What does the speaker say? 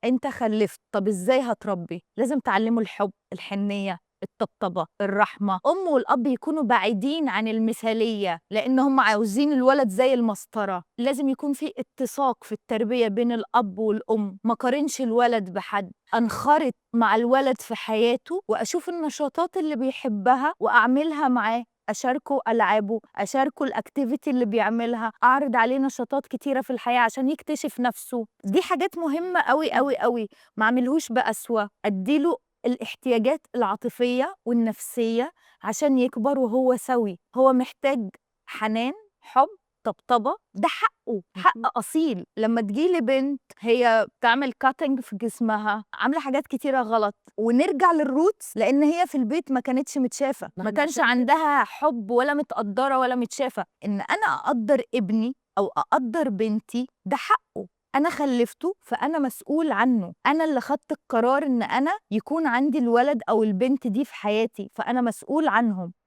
أنت خلّفت، طَب إزاي هتربّي؟ لازم تعلّمه الحُب، الحنيّة، الطبطبة، الرحمة. والأب يكونوا بعيدين عن المثالية، لإن هم عاوزين الولد زي المسطرة. لازم يكون في اتساق في التربية بين الأب والأم، ما أقارنش الولد بحد، أنخرط مع الولد في حياته وأشوف النشاطات اللي بيحبها وأعملها معاه، أشاركه ألعابه، أشاركه الactivity اللي بيعملها، أعرض عليه نشاطات كتيرة في الحياة عشان يكتشف نَفْسه. دي حاجات مهمة أوي، أوي، أوي، ما أعملهوش بقسوة، أدّي له الاحتياجات العاطفية والنفسية عشان يكبر وهو سَوِي. هو محتاج حنان، حُب، طبطبة، ده حقه، حق أصيل. لمّا تيجي لي بنت هي بتعمل cutting في جسمها، عاملة حاجات كتيرة غلط، ونرجع للroots لإن هي في البيت ما كانتش متشافة، ما إحنا كانش عشان كده عندها حُب ولا متقدّرة ولا متشافة. إن أنا أقدّر ابني أو أقدّر بنتي ده حقه. أنا خلّفته فأنا مسؤول عنّه، أنا اللي خدت القرار إن أنا يكون عندي الولد أو البنت دي في حياتي، فأنا مسؤول عنهم.